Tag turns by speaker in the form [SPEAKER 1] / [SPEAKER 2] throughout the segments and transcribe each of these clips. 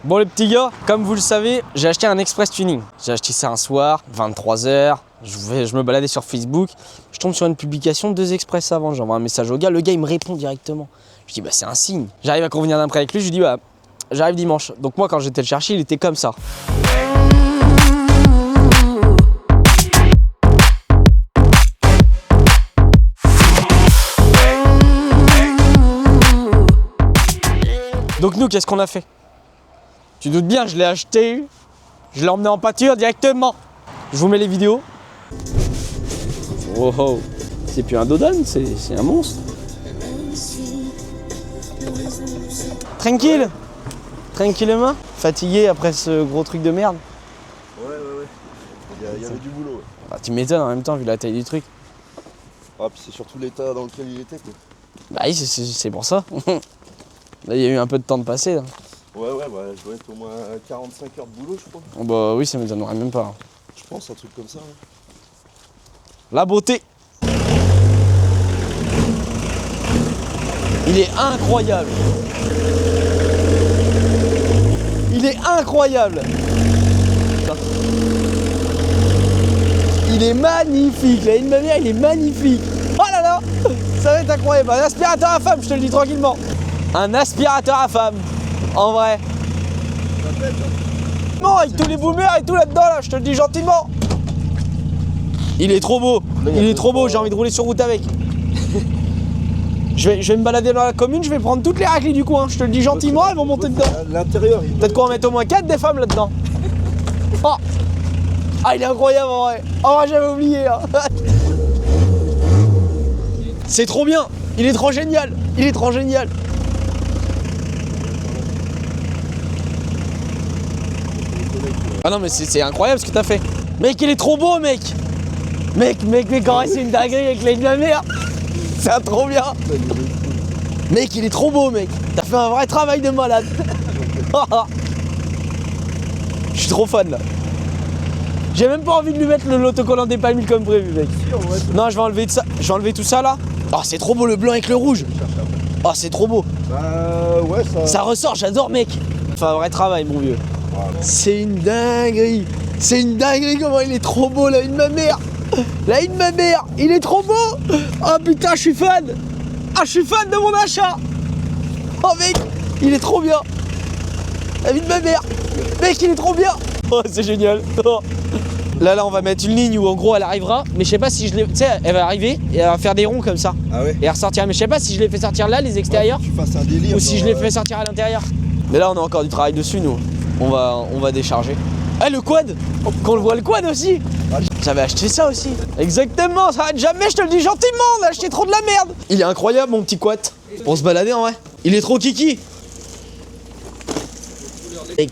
[SPEAKER 1] Bon les petits gars, comme vous le savez, j'ai acheté un express tuning. J'ai acheté ça un soir, 23h, je me baladais sur Facebook, je tombe sur une publication 2 express avant, j'envoie un message au gars, le gars il me répond directement. Je dis bah c'est un signe. J'arrive à convenir d'un prix avec lui, je lui dis bah j'arrive dimanche. Donc moi quand j'étais le chercher, il était comme ça. Donc nous, qu'est-ce qu'on a fait? Tu doutes bien, je l'ai acheté, je l'ai emmené en pâture directement. Je vous mets les vidéos. Oh oh, c'est plus un Dodan, c'est un monstre. Tranquille, tranquillement. Fatigué après ce gros truc de merde.
[SPEAKER 2] Ouais. Il y avait du boulot. Ouais.
[SPEAKER 1] Bah, tu m'étonnes en même temps vu la taille du truc.
[SPEAKER 2] Ah, puis c'est surtout l'état dans lequel il était, quoi.
[SPEAKER 1] Bah oui, c'est pour ça. Là, il y a eu un peu de temps de passer. Là.
[SPEAKER 2] Ouais, je dois être au moins 45 heures de boulot, je crois.
[SPEAKER 1] Oh, bah oui, ça m'étonnerait même pas.
[SPEAKER 2] Je pense, un truc comme ça. Ouais.
[SPEAKER 1] La beauté. Il est incroyable. Il est incroyable. Il est magnifique. La ligne mammaire, il est magnifique. Oh là là, ça va être incroyable. Un aspirateur à femme, je te le dis tranquillement. Un aspirateur à femme. En vrai. Non, avec tous les boomers et tout là-dedans, là, je te le dis gentiment. Il est trop beau. Il est trop beau, j'ai envie de rouler sur route avec. Je vais me balader dans la commune, je vais prendre toutes les raclis du coin. Je te le dis gentiment, elles vont monter dedans.
[SPEAKER 2] L'intérieur, il
[SPEAKER 1] Peut-être qu'on va mettre au moins 4 des femmes là-dedans. Oh. Ah, il est incroyable en vrai. En vrai, j'avais oublié. Hein. C'est trop bien. Il est trop génial. Il est trop génial. Ah non, mais c'est incroyable ce que t'as fait. Mec, il est trop beau, mec. Mec, en vrai, c'est une dinguerie avec la ligne de la mer. C'est trop bien. Mec, il est trop beau, mec. T'as fait un vrai travail de malade. Je suis trop fan là. J'ai même pas envie de lui mettre l'autocollant des palmiers comme prévu, mec. Non, je vais enlever ça. Je vais enlever tout ça là. Oh, c'est trop beau le blanc avec le rouge. Oh, c'est trop beau.
[SPEAKER 2] Bah ouais,
[SPEAKER 1] ça ressort, j'adore, mec. Enfin, un vrai travail, mon vieux. C'est une dinguerie. C'est une dinguerie comment il est trop beau, la ligne de ma mère. La ligne de ma mère, il est trop beau. Oh putain, je suis fan. Ah, je suis fan de mon achat. Oh mec, il est trop bien. La vie de ma mère. Mec, il est trop bien. Oh, c'est génial. Oh. Là, on va mettre une ligne où en gros elle arrivera. Mais je sais pas si je l'ai. Tu sais, elle va arriver et elle va faire des ronds comme ça.
[SPEAKER 2] Ah ouais.
[SPEAKER 1] Et elle ressortira. Mais je sais pas si je l'ai fait sortir là, les extérieurs.
[SPEAKER 2] Ouais, tu fasses un délire.
[SPEAKER 1] Ou si je l'ai fait sortir à l'intérieur. Mais là, on a encore du travail dessus, nous. On va décharger. Ah, le quad. Qu'on le voit le quad aussi. J'avais acheté ça aussi. Exactement, ça arrête jamais, je te le dis gentiment, on a acheté trop de la merde. Il est incroyable mon petit quad. Pour se balader en vrai. Il est trop kiki.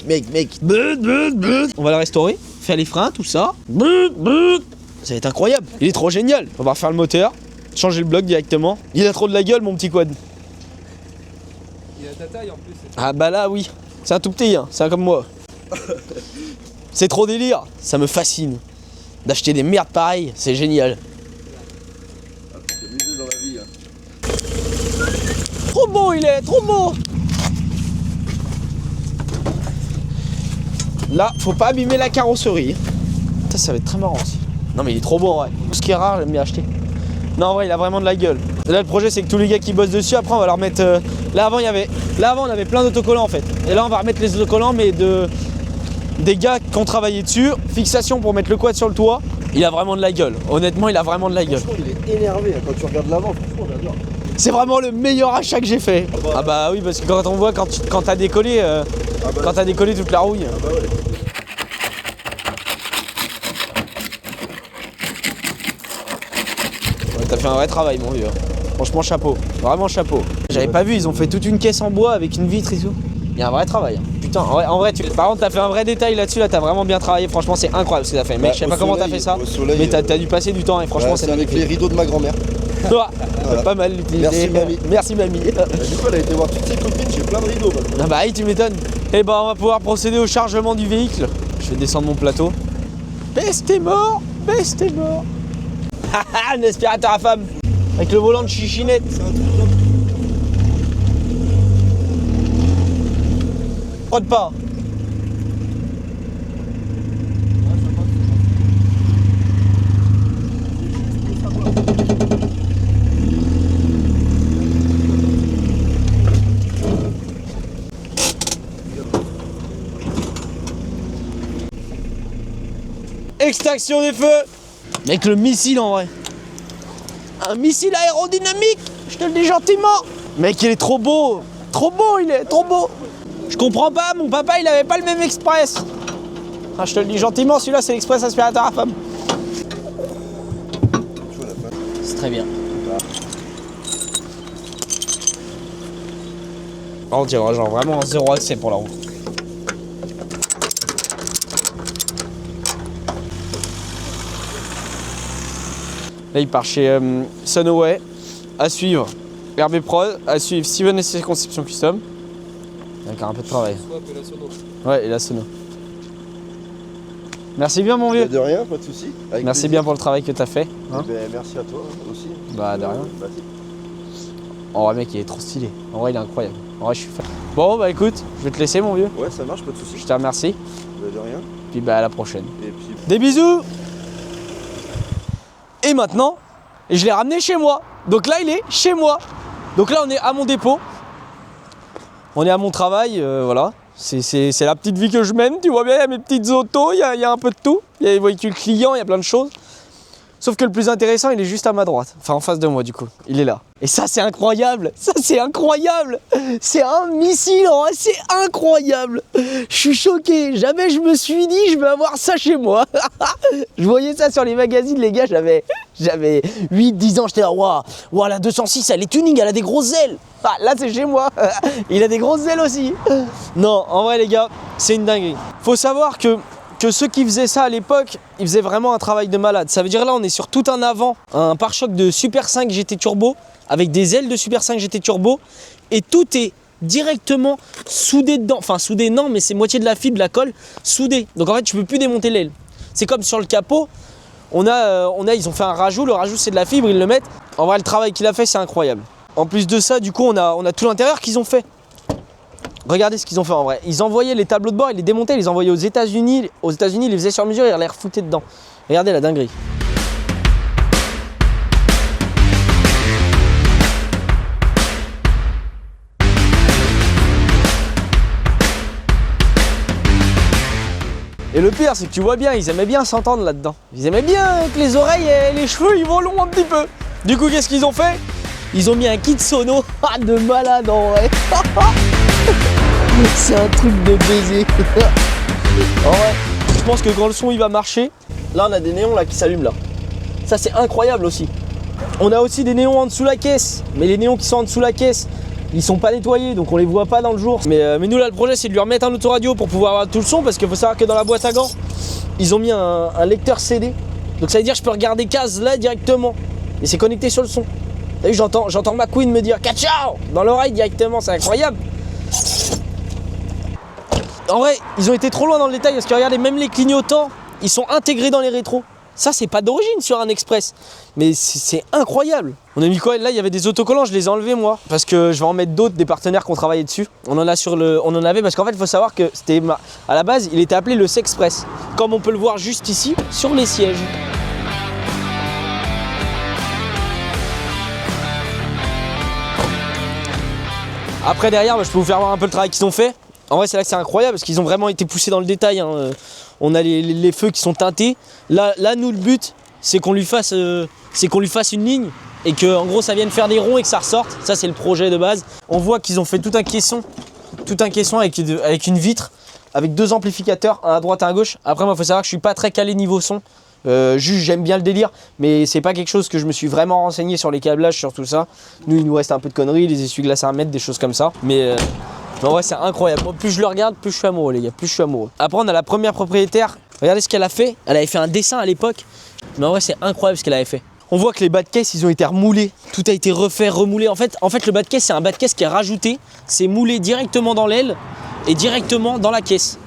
[SPEAKER 1] Mec. On va le restaurer, faire les freins, tout ça. Ça va être incroyable. Il est trop génial. On va refaire le moteur, changer le bloc directement. Il a trop de la gueule mon petit quad.
[SPEAKER 3] Il a ta taille en plus.
[SPEAKER 1] Ah bah là oui. C'est un tout petit, hein. C'est un comme moi. C'est trop délire. Ça me fascine. D'acheter des merdes pareilles, c'est génial.
[SPEAKER 2] Ah, tu t'es amusé dans la vie, hein.
[SPEAKER 1] Trop beau il est, trop beau. Là, faut pas abîmer la carrosserie. Ça va être très marrant aussi. Non mais il est trop beau en vrai. Ce qui est rare, j'aime bien acheter. Non en vrai, il a vraiment de la gueule. Là, le projet, c'est que tous les gars qui bossent dessus, après, on va leur mettre... Là, avant, on avait plein d'autocollants en fait. Et là, on va remettre les autocollants, mais des gars qui ont travaillé dessus. Fixation pour mettre le quad sur le toit. Il a vraiment de la gueule. Honnêtement, il a vraiment de la gueule.
[SPEAKER 2] Franchement, il est énervé. Quand tu regardes l'avant, franchement, j'adore.
[SPEAKER 1] C'est vraiment le meilleur achat que j'ai fait. Ah bah oui, parce que quand on voit quand t'as décollé, quand t'as décollé toute la rouille.
[SPEAKER 2] Ah bah ouais.
[SPEAKER 1] Ouais, t'as fait un vrai travail, mon vieux. Franchement, chapeau. Vraiment chapeau. J'avais pas vu, ils ont fait toute une caisse en bois avec une vitre et tout. Il y a un vrai travail. Putain, en vrai, par contre, t'as fait un vrai détail là-dessus, là, t'as vraiment bien travaillé. Franchement, c'est incroyable ce que t'as fait. Mais je sais pas comment t'as fait ça. Mais t'as dû passer du temps et franchement, c'est
[SPEAKER 2] avec les rideaux de ma grand-mère.
[SPEAKER 1] Voilà. Pas mal utilisé.
[SPEAKER 2] Merci, mamie.
[SPEAKER 1] Merci, mamie.
[SPEAKER 2] Du coup, elle a été voir toutes ses copines, j'ai plein de rideaux maintenant.
[SPEAKER 1] Ah bah oui, tu m'étonnes. Et bah, on va pouvoir procéder au chargement du véhicule. Je vais descendre mon plateau. Best est mort. Haha, un aspirateur à femme. Avec le volant de chichinette.
[SPEAKER 2] C'est un truc top.
[SPEAKER 1] Prod pas. Extinction des feux. Mec, le missile en vrai. Un missile aérodynamique, je te le dis gentiment. Mec, il est trop beau. Trop beau, il est trop beau. Je comprends pas, mon papa, il avait pas le même express. Ah, je te le dis gentiment, celui-là, c'est l'express aspirateur à femme. C'est très bien. On dirait genre vraiment un 0 accès pour la roue. Là, il part chez Sunaway. À suivre RB Prod, à suivre Steven et ses conceptions custom. Il y a encore un peu de travail. Ouais, et la Sono. Merci bien, mon vieux.
[SPEAKER 2] De rien, pas de soucis.
[SPEAKER 1] Merci bien pour le travail que t'as fait. Hein,
[SPEAKER 2] merci à toi aussi.
[SPEAKER 1] bah, de rien. En vrai, mec, il est trop stylé. En vrai, il est incroyable. En vrai, je suis fan. Bon, bah écoute, je vais te laisser, mon vieux.
[SPEAKER 2] Ouais, ça marche, pas de soucis.
[SPEAKER 1] Je te remercie.
[SPEAKER 2] De rien.
[SPEAKER 1] Puis, bah, à la prochaine.
[SPEAKER 2] Et puis...
[SPEAKER 1] Des bisous. Et maintenant, je l'ai ramené chez moi. Donc là, il est chez moi. Donc là, on est à mon dépôt. On est à mon travail, voilà. C'est la petite vie que je mène, tu vois bien, il y a mes petites autos, il y a un peu de tout. Il y a les véhicules clients, il y a plein de choses. Sauf que le plus intéressant, il est juste à ma droite. Enfin, en face de moi, du coup. Il est là. Et ça, c'est incroyable. Ça, c'est incroyable. C'est un missile, en vrai, c'est incroyable. Je suis choqué. Jamais je me suis dit, je vais avoir ça chez moi. Je voyais ça sur les magazines, les gars. J'avais 8-10 ans. J'étais là, waouh, la 206, elle est tuning, elle a des grosses ailes. Ah, là, c'est chez moi. Il a des grosses ailes aussi. Non, en vrai, les gars, c'est une dinguerie. Faut savoir que ceux qui faisaient ça à l'époque, ils faisaient vraiment un travail de malade. Ça veut dire là, on est sur tout un avant, un pare-choc de Super 5 GT Turbo, avec des ailes de Super 5 GT Turbo, et tout est directement soudé dedans. Enfin, soudé, non, mais c'est moitié de la fibre, de la colle, soudé. Donc en fait, tu peux plus démonter l'aile. C'est comme sur le capot, ils ont fait un rajout, le rajout c'est de la fibre, ils le mettent. En vrai, le travail qu'il a fait, c'est incroyable. En plus de ça, du coup, on a tout l'intérieur qu'ils ont fait. Regardez ce qu'ils ont fait en vrai. Ils envoyaient les tableaux de bord, ils les démontaient, ils les envoyaient aux États-Unis. Aux États-Unis, ils les faisaient sur mesure et ils les refoutaient dedans. Regardez la dinguerie. Et le pire, c'est que tu vois bien, ils aimaient bien s'entendre là-dedans. Ils aimaient bien que les oreilles et les cheveux, ils vont long un petit peu. Du coup, qu'est-ce qu'ils ont fait? Ils ont mis un kit sono de malade en vrai. C'est un truc de baiser. En vrai, je pense que quand le son il va marcher, là on a des néons là qui s'allument là. Ça c'est incroyable aussi. On a aussi des néons en dessous la caisse, mais les néons qui sont en dessous la caisse, ils sont pas nettoyés donc on les voit pas dans le jour. Mais nous là le projet c'est de lui remettre un autoradio pour pouvoir avoir tout le son parce qu'il faut savoir que dans la boîte à gants, ils ont mis un lecteur CD. Donc ça veut dire que je peux regarder Kaz là directement. Et c'est connecté sur le son. T'as vu, j'entends McQueen me dire Ciao dans l'oreille directement, c'est incroyable. En vrai, ils ont été trop loin dans le détail parce que regardez, même les clignotants, ils sont intégrés dans les rétros. Ça, c'est pas d'origine sur un Express, mais c'est incroyable. On a mis quoi? Là, il y avait des autocollants, je les ai enlevés moi, parce que je vais en mettre d'autres, des partenaires qui ont travaillé dessus. On en avait parce qu'en fait, il faut savoir que c'était à la base, il était appelé le Sexpress, comme on peut le voir juste ici sur les sièges. Après derrière, je peux vous faire voir un peu le travail qu'ils ont fait. En vrai, c'est là que c'est incroyable parce qu'ils ont vraiment été poussés dans le détail. Hein. On a les feux qui sont teintés. Là, nous, le but, c'est qu'on lui fasse une ligne et que, en gros, ça vienne faire des ronds et que ça ressorte. Ça, c'est le projet de base. On voit qu'ils ont fait tout un caisson avec une vitre, avec 2 amplificateurs, un à droite, un à gauche. Après, moi, il faut savoir que je suis pas très calé niveau son. Juste, j'aime bien le délire, mais c'est pas quelque chose que je me suis vraiment renseigné sur les câblages, sur tout ça. Nous, il nous reste un peu de conneries, les essuie-glaces à 1 mètre, des choses comme ça. Mais en vrai, c'est incroyable. Moi, plus je le regarde, plus je suis amoureux, les gars. Plus je suis amoureux. Après, on a la première propriétaire. Regardez ce qu'elle a fait. Elle avait fait un dessin à l'époque. Mais en vrai, c'est incroyable ce qu'elle avait fait. On voit que les bas de caisse, ils ont été remoulés. Tout a été refait, remoulé. En fait, le bas de caisse, c'est un bas de caisse qui est rajouté. C'est moulé directement dans l'aile et directement dans la caisse.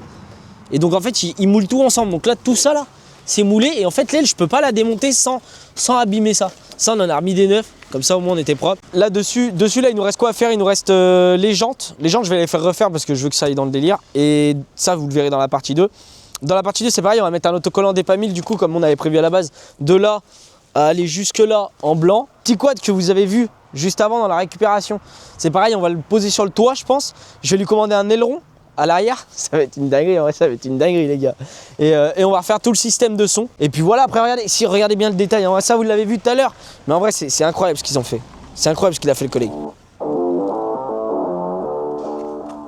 [SPEAKER 1] Et donc, en fait, ils moulent tout ensemble. Donc là, tout ça, là, c'est moulé. Et en fait, l'aile, je peux pas la démonter sans abîmer ça. Ça, on en a remis des neufs. Comme ça, au moins, on était propre. Là, dessus, là, il nous reste quoi à faire? Il nous reste les jantes. Les jantes, je vais les faire refaire parce que je veux que ça aille dans le délire. Et ça, vous le verrez dans la partie 2. Dans la partie 2, c'est pareil. On va mettre un autocollant DEPA 1000, du coup, comme on avait prévu à la base. De là à aller jusque là en blanc. Petit quad que vous avez vu juste avant dans la récupération. C'est pareil, on va le poser sur le toit, je pense. Je vais lui commander un aileron à l'arrière. Ça va être une dinguerie, en vrai, ça va être une dinguerie les gars. Et on va refaire tout le système de son. Et puis voilà, après regardez bien le détail, en vrai, ça vous l'avez vu tout à l'heure. Mais en vrai c'est incroyable ce qu'ils ont fait. C'est incroyable ce qu'il a fait le collègue.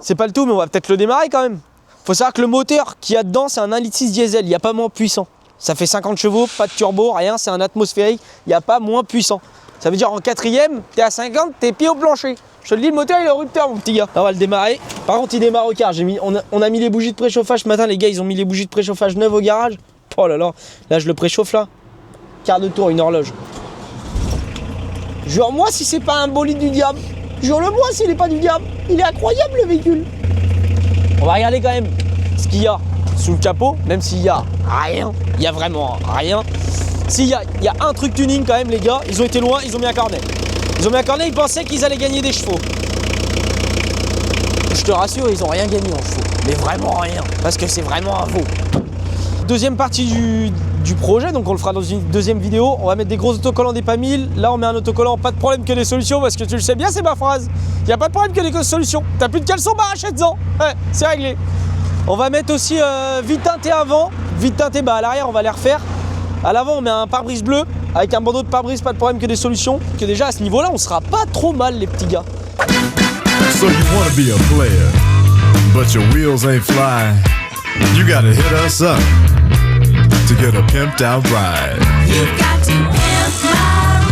[SPEAKER 1] C'est pas le tout, mais on va peut-être le démarrer quand même. Faut savoir que le moteur qu'il y a dedans, c'est un 1,6 litre diesel, il n'y a pas moins puissant. Ça fait 50 chevaux, pas de turbo, rien, c'est un atmosphérique, il n'y a pas moins puissant. Ça veut dire en quatrième, t'es à 50, t'es pied au plancher. Je te le dis, le moteur il est au rupteur mon petit gars. Là, on va le démarrer. Par contre il démarre au quart, on a mis les bougies de préchauffage ce matin, les gars ils ont mis les bougies de préchauffage neuves au garage. Oh là là, là je le préchauffe là. Quart de tour, une horloge. Jure-moi si c'est pas un bolide du diable. Jure-le-moi s'il n'est pas du diable. Il est incroyable le véhicule. On va regarder quand même ce qu'il y a sous le capot, même s'il y a rien. Il y a vraiment rien. S'il y a un truc tuning quand même les gars, ils ont été loin, ils ont mis un cornet. Ils ont mis un cornet, ils pensaient qu'ils allaient gagner des chevaux. Je te rassure, ils ont rien gagné en chevaux. Mais vraiment rien. Parce que c'est vraiment un veau. Deuxième partie du projet, donc on le fera dans une deuxième vidéo. On va mettre des gros autocollants des PAMIL. Là on met un autocollant, pas de problème que des solutions, parce que tu le sais bien, c'est ma phrase. Il n'y a pas de problème que des solutions. T'as plus de caleçon, bah achète-en. Ouais, c'est réglé. On va mettre aussi vide teinté avant, vide teinté à l'arrière, on va les refaire. À l'avant on met un pare-brise bleu avec un bandeau de pare-brise, pas de problème que des solutions. Que déjà à ce niveau là on sera pas trop mal les petits gars.
[SPEAKER 4] So you wanna be a player, but your wheels ain't flying. You gotta hit us up to get a pimped out ride.
[SPEAKER 5] You've got to pimp my ride.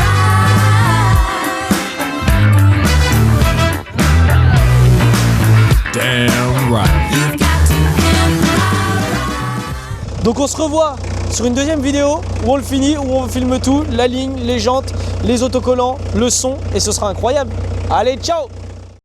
[SPEAKER 4] Damn right.
[SPEAKER 5] You've got to pimp my ride.
[SPEAKER 1] Donc on se revoit sur une deuxième vidéo où on le finit, où on filme tout, la ligne, les jantes, les autocollants, le son, et ce sera incroyable. Allez, ciao!